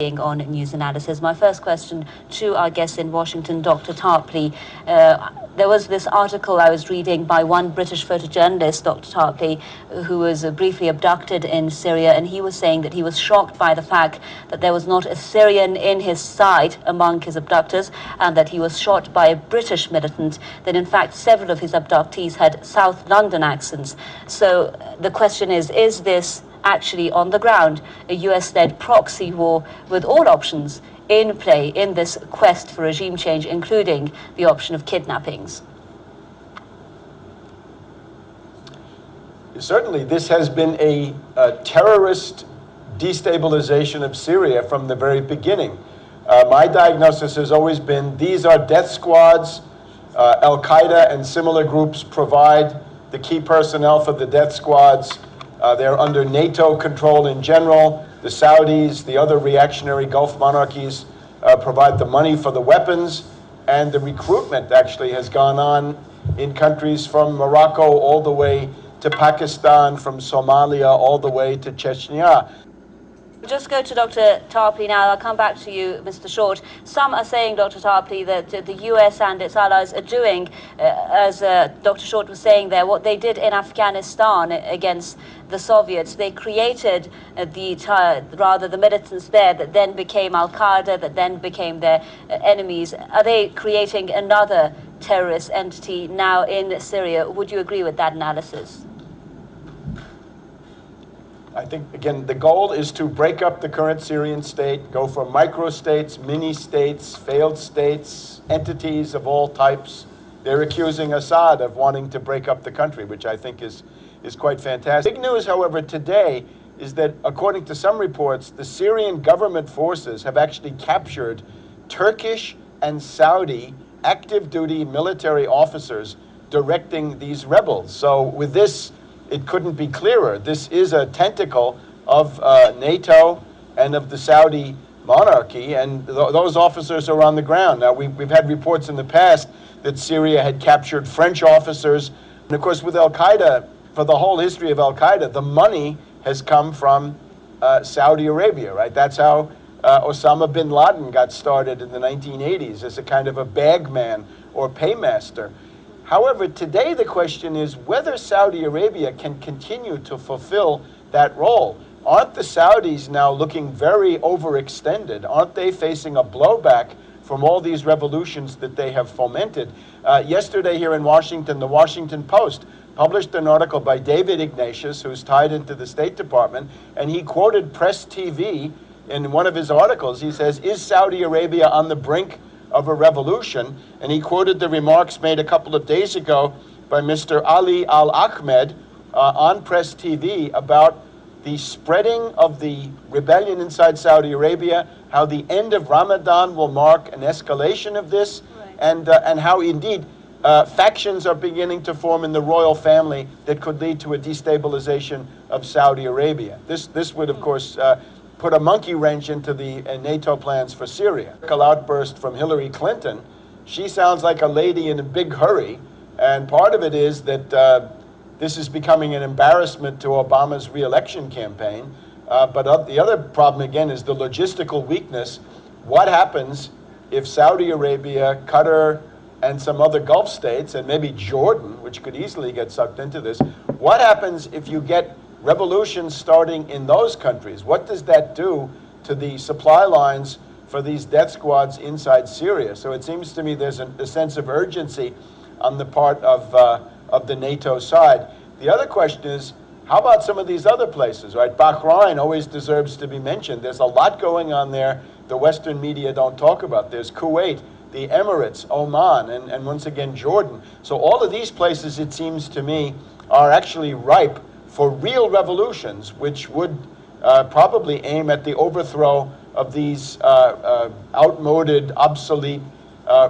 on news analysis. My first question to our guest in Washington, Dr. Tarpley. There was this article I was reading by one British photojournalist, Dr. Tarpley, who was briefly abducted in Syria, and he was saying that he was shocked by the fact that there was not a Syrian in his side among his abductors, and that he was shot by a British militant, that in fact several of his abductees had South London accents. So the question is this actually on the ground a US-led proxy war with all options in play in this quest for regime change, including the option of kidnappings? Certainly, this has been a terrorist destabilization of Syria from the very beginning. My diagnosis has always been these are death squads. Al-Qaeda and similar groups provide the key personnel for the death squads. They're under NATO control in general. The Saudis, the other reactionary Gulf monarchies provide the money for the weapons, and the recruitment actually has gone on in countries from Morocco all the way to Pakistan, from Somalia all the way to Chechnya. Just go to Dr. Tarpley now. I'll come back to you, Mr. Short. Some are saying, Dr. Tarpley, that the US and its allies are doing, as Dr. Short was saying there, what they did in Afghanistan against the Soviets. They created the militants there that then became Al-Qaeda, that then became their enemies. Are they creating another terrorist entity now in Syria? Would you agree with that analysis? I think, again, the goal is to break up the current Syrian state, go for micro-states, mini-states, failed states, entities of all types. They're accusing Assad of wanting to break up the country, which I think is quite fantastic. Big news, however, today is that, according to some reports, the Syrian government forces have actually captured Turkish and Saudi active-duty military officers directing these rebels. So with this, it couldn't be clearer. This is a tentacle of NATO and of the Saudi monarchy, and those officers are on the ground. Now, we've had reports in the past that Syria had captured French officers. And of course, with Al-Qaeda, for the whole history of Al-Qaeda, the money has come from Saudi Arabia, right? That's how Osama bin Laden got started in the 1980s, as a kind of a bagman or paymaster. However, today the question is whether Saudi Arabia can continue to fulfill that role. Aren't the Saudis now looking very overextended? Aren't they facing a blowback from all these revolutions that they have fomented? Yesterday here in Washington, the Washington Post published an article by David Ignatius, who's tied into the State Department, and he quoted Press TV in one of his articles. He says, "Is Saudi Arabia on the brink of a revolution?" And he quoted the remarks made a couple of days ago by Mr. Ali Al-Ahmed on Press TV about the spreading of the rebellion inside Saudi Arabia, how the end of Ramadan will mark an escalation of this, right, and how indeed factions are beginning to form in the royal family that could lead to a destabilization of Saudi Arabia. This would, of course, put a monkey wrench into the NATO plans for Syria. Outburst from Hillary Clinton. She sounds like a lady in a big hurry, and part of it is that this is becoming an embarrassment to Obama's re-election campaign. But the other problem, again, is the logistical weakness. What happens if Saudi Arabia, Qatar, and some other Gulf states, and maybe Jordan, which could easily get sucked into this, what happens if you get revolutions starting in those countries? What does that do to the supply lines for these death squads inside Syria? So it seems to me there's a sense of urgency on the part of the NATO side. The other question is, how about some of these other places, right? Bahrain always deserves to be mentioned. There's a lot going on there the Western media don't talk about. There's Kuwait, the Emirates, Oman, and once again, Jordan. So all of these places, it seems to me, are actually ripe for real revolutions, which would probably aim at the overthrow of these outmoded, obsolete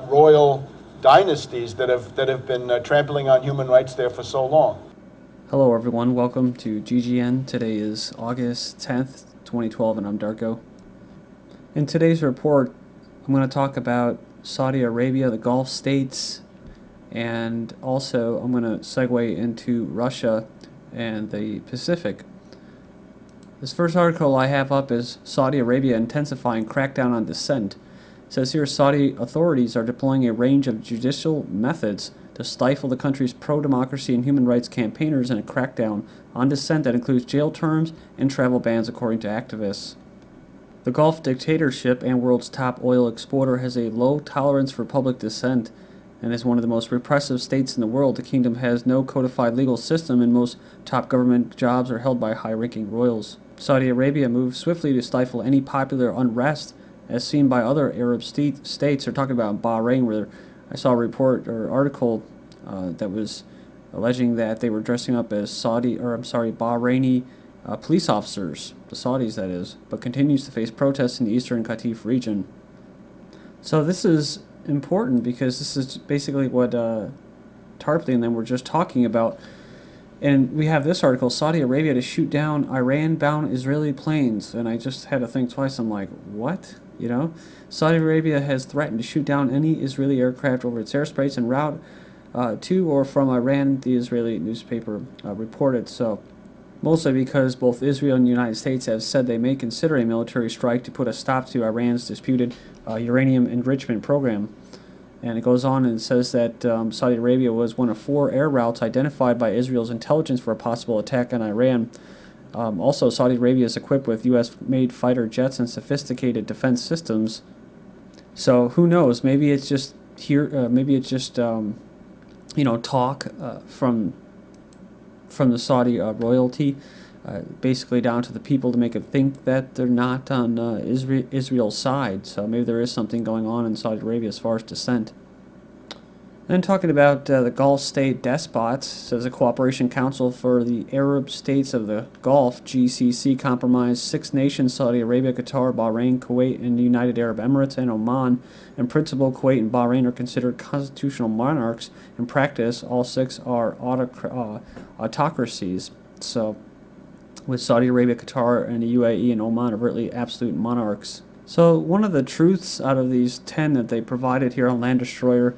royal dynasties that have been trampling on human rights there for so long. Hello everyone, welcome to GGN. Today is August 10th, 2012, and I'm Darko. In today's report, I'm going to talk about Saudi Arabia, the Gulf states, and also I'm going to segue into Russia and the Pacific. This first article I have up is Saudi Arabia intensifying crackdown on dissent. It says here Saudi authorities are deploying a range of judicial methods to stifle the country's pro-democracy and human rights campaigners in a crackdown on dissent that includes jail terms and travel bans, according to activists. The Gulf dictatorship and world's top oil exporter has a low tolerance for public dissent and is one of the most repressive states in the world. The kingdom has no codified legal system, and most top government jobs are held by high-ranking royals. Saudi Arabia moved swiftly to stifle any popular unrest, as seen by other Arab states. They're talking about Bahrain, where I saw a report or article that was alleging that they were dressing up as Bahraini police officers, the Saudis that is, but continues to face protests in the eastern Qatif region. So this is important because this is basically what Tarpley and them were just talking about. And we have this article, Saudi Arabia to shoot down Iran-bound Israeli planes. And I just had to think twice. I'm like, what? You know? Saudi Arabia has threatened to shoot down any Israeli aircraft over its airspace en route to or from Iran, the Israeli newspaper reported. So, mostly because both Israel and the United States have said they may consider a military strike to put a stop to Iran's disputed uranium enrichment program. And it goes on and says that Saudi Arabia was one of 4 air routes identified by Israel's intelligence for a possible attack on Iran. Also, Saudi Arabia is equipped with U.S.-made fighter jets and sophisticated defense systems. So who knows? Maybe it's just talk from the Saudi royalty, basically down to the people to make it think that they're not on Israel's side. So maybe there is something going on in Saudi Arabia as far as dissent. Then talking about the Gulf state despots, says a cooperation council for the Arab states of the Gulf, GCC, comprised 6 nations: Saudi Arabia, Qatar, Bahrain, Kuwait, and the United Arab Emirates, and Oman. In principle, Kuwait and Bahrain are considered constitutional monarchs. In practice, all 6 are autocracies. So, with Saudi Arabia, Qatar, and the UAE and Oman are really absolute monarchs. So, one of the truths out of these 10 that they provided here on Land Destroyer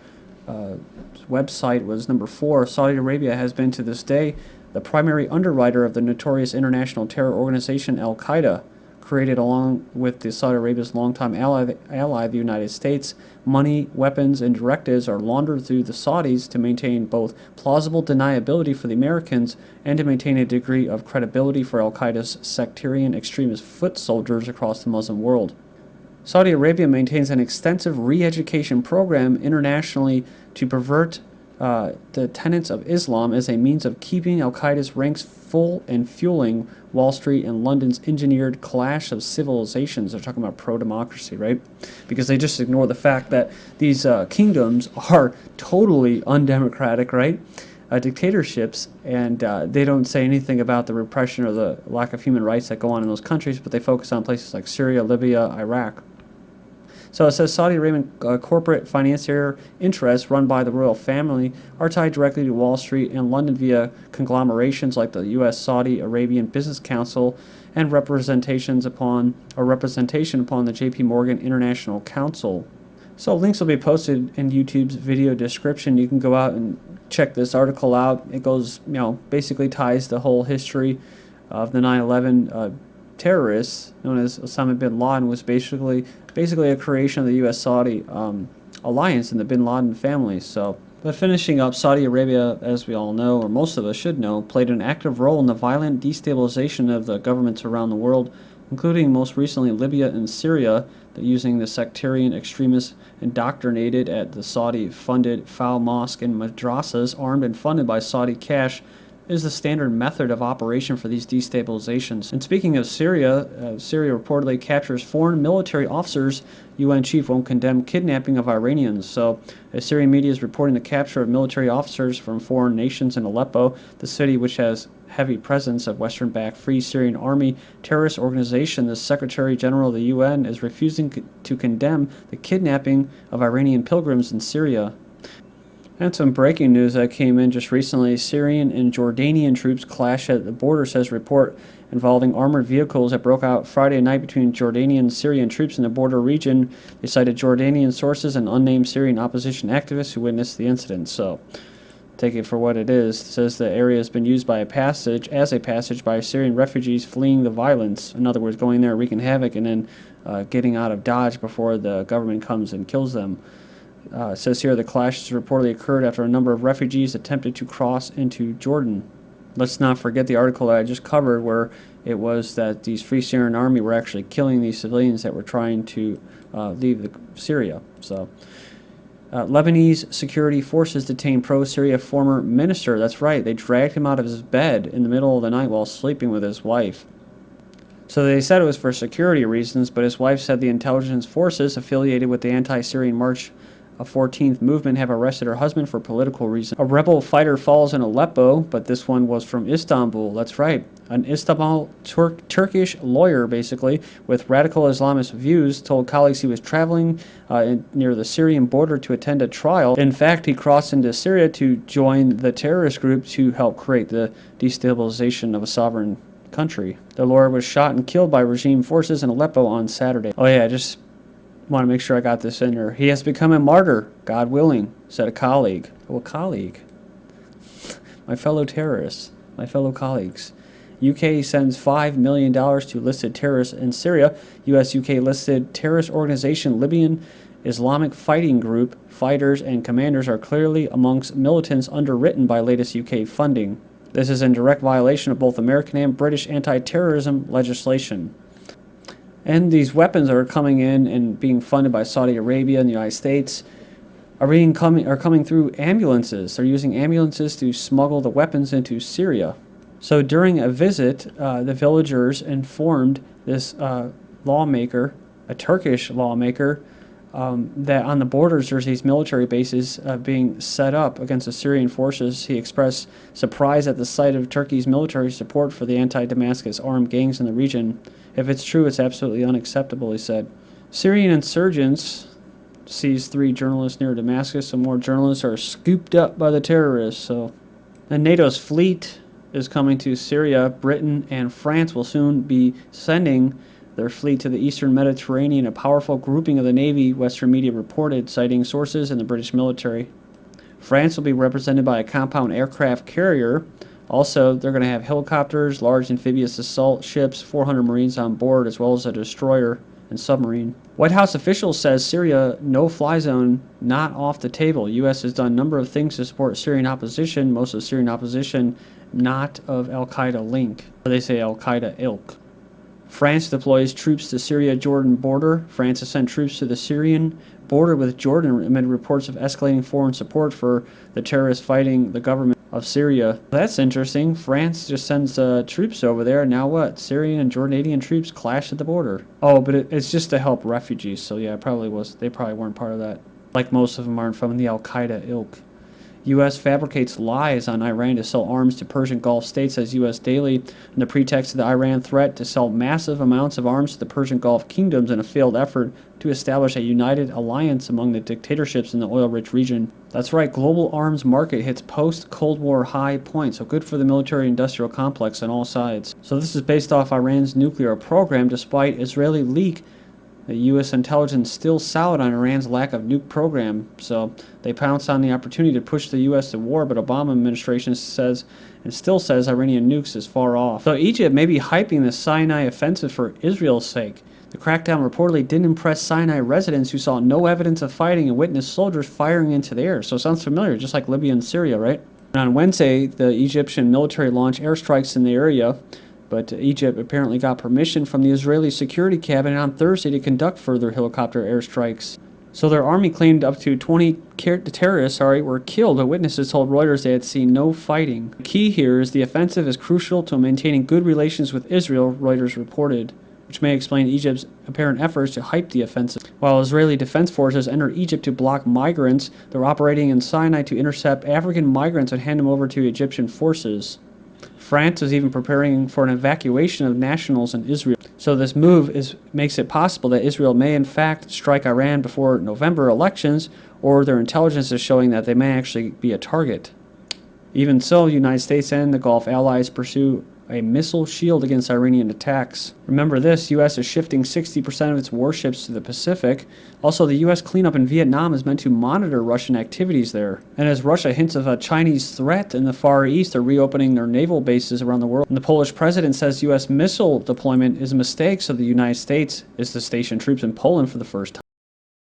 website was number 4. Saudi Arabia has been to this day the primary underwriter of the notorious international terror organization Al-Qaeda, created along with the Saudi Arabia's longtime ally, the United States. Money, weapons, and directives are laundered through the Saudis to maintain both plausible deniability for the Americans and to maintain a degree of credibility for Al-Qaeda's sectarian extremist foot soldiers across the Muslim world. Saudi Arabia maintains an extensive re-education program internationally to pervert the tenets of Islam as a means of keeping Al-Qaeda's ranks full and fueling Wall Street and London's engineered clash of civilizations. They're talking about pro-democracy, right? Because they just ignore the fact that these kingdoms are totally undemocratic, right? Dictatorships, and they don't say anything about the repression or the lack of human rights that go on in those countries, but they focus on places like Syria, Libya, Iraq. So it says Saudi Arabian corporate financier interests run by the royal family are tied directly to Wall Street and London via conglomerations like the U.S. Saudi Arabian Business Council and representation upon the J.P. Morgan International Council. So links will be posted in YouTube's video description. You can go out and check this article out. It goes, basically ties the whole history of the 9/11 terrorists known as Osama bin Laden was basically a creation of the U.S.-Saudi alliance and the bin Laden family. So, but finishing up, Saudi Arabia, as we all know, or most of us should know, played an active role in the violent destabilization of the governments around the world, including most recently Libya and Syria, that using the sectarian extremists indoctrinated at the Saudi-funded foul mosque and madrasas, armed and funded by Saudi cash, is the standard method of operation for these destabilizations. And speaking of Syria, Syria reportedly captures foreign military officers. UN chief won't condemn kidnapping of Iranians. So, Syrian media is reporting the capture of military officers from foreign nations in Aleppo, the city which has heavy presence of Western-backed Free Syrian Army terrorist organization. The Secretary General of the UN is refusing to condemn the kidnapping of Iranian pilgrims in Syria. And some breaking news that came in just recently. Syrian and Jordanian troops clash at the border, says report involving armored vehicles that broke out Friday night between Jordanian and Syrian troops in the border region. They cited Jordanian sources and unnamed Syrian opposition activists who witnessed the incident. So take it for what it is. It says the area has been used as a passage by Syrian refugees fleeing the violence. In other words, going there, wreaking havoc, and then getting out of Dodge before the government comes and kills them. It says here the clashes reportedly occurred after a number of refugees attempted to cross into Jordan. Let's not forget the article that I just covered where it was that these Free Syrian Army were actually killing these civilians that were trying to leave Syria. So, Lebanese security forces detain pro-Syria former minister. That's right, they dragged him out of his bed in the middle of the night while sleeping with his wife. So they said it was for security reasons, but his wife said the intelligence forces affiliated with the anti-Syrian March 14th movement have arrested her husband for political reasons. A rebel fighter falls in Aleppo, but this one was from Istanbul. That's right. An Istanbul Turkish lawyer, basically, with radical Islamist views, told colleagues he was traveling near the Syrian border to attend a trial. In fact, he crossed into Syria to join the terrorist group to help create the destabilization of a sovereign country. The lawyer was shot and killed by regime forces in Aleppo on Saturday. Oh yeah, just want to make sure I got this in there. He has become a martyr, God willing, said a colleague. Oh, a colleague. My fellow terrorists, my fellow colleagues. UK sends $5 million to listed terrorists in Syria. US-UK listed terrorist organization Libyan Islamic Fighting Group. Fighters and commanders are clearly amongst militants underwritten by latest UK funding. This is in direct violation of both American and British anti-terrorism legislation. And these weapons that are coming in and being funded by Saudi Arabia and the United States are coming through ambulances. They're using ambulances to smuggle the weapons into Syria. So during a visit, the villagers informed this lawmaker, a Turkish lawmaker, that on the borders there's these military bases being set up against the Syrian forces. He expressed surprise at the sight of Turkey's military support for the anti-Damascus armed gangs in the region. If it's true, it's absolutely unacceptable, he said. Syrian insurgents seized 3 journalists near Damascus. Some more journalists are scooped up by the terrorists. And NATO's fleet is coming to Syria. Britain and France will soon be sending their fleet to the eastern Mediterranean, a powerful grouping of the Navy, Western media reported, citing sources in the British military. France will be represented by a compound aircraft carrier. Also, they're going to have helicopters, large amphibious assault ships, 400 Marines on board, as well as a destroyer and submarine. White House officials says Syria no-fly zone not off the table. U.S. has done a number of things to support Syrian opposition, most of Syrian opposition not of Al-Qaeda link. They say Al-Qaeda ilk. France deploys troops to Syria-Jordan border. France has sent troops to the Syrian border with Jordan amid reports of escalating foreign support for the terrorists fighting the government of Syria. That's interesting. France just sends troops over there. Now what? Syrian and Jordanian troops clash at the border. Oh, but it's just to help refugees. So yeah, they probably weren't part of that. Like most of them aren't from the Al-Qaeda ilk. U.S. fabricates lies on Iran to sell arms to Persian Gulf states, says U.S. Daily, on the pretext of the Iran threat to sell massive amounts of arms to the Persian Gulf kingdoms in a failed effort to establish a united alliance among the dictatorships in the oil-rich region. That's right, global arms market hits post-Cold War high point, so good for the military-industrial complex on all sides. So this is based off Iran's nuclear program, despite Israeli leak. The U.S. intelligence still soured on Iran's lack of nuke program, so they pounced on the opportunity to push the U.S. to war, but Obama administration still says Iranian nukes is far off. So Egypt may be hyping the Sinai offensive for Israel's sake. The crackdown reportedly didn't impress Sinai residents who saw no evidence of fighting and witnessed soldiers firing into the air. So it sounds familiar, just like Libya and Syria, right? And on Wednesday, the Egyptian military launched airstrikes in the area. But Egypt apparently got permission from the Israeli security cabinet on Thursday to conduct further helicopter airstrikes. So their army claimed up to 20 terrorists were killed, but witnesses told Reuters they had seen no fighting. The key here is the offensive is crucial to maintaining good relations with Israel, Reuters reported, which may explain Egypt's apparent efforts to hype the offensive. While Israeli defense forces entered Egypt to block migrants, they're operating in Sinai to intercept African migrants and hand them over to Egyptian forces. France is even preparing for an evacuation of nationals in Israel. So this move makes it possible that Israel may in fact strike Iran before November elections, or their intelligence is showing that they may actually be a target. Even so, the United States and the Gulf allies pursue a missile shield against Iranian attacks. Remember this, U.S. is shifting 60% of its warships to the Pacific. Also, the U.S. cleanup in Vietnam is meant to monitor Russian activities there. And as Russia hints of a Chinese threat in the Far East, they're reopening their naval bases around the world. And the Polish president says U.S. missile deployment is a mistake, so the United States is to station troops in Poland for the first time.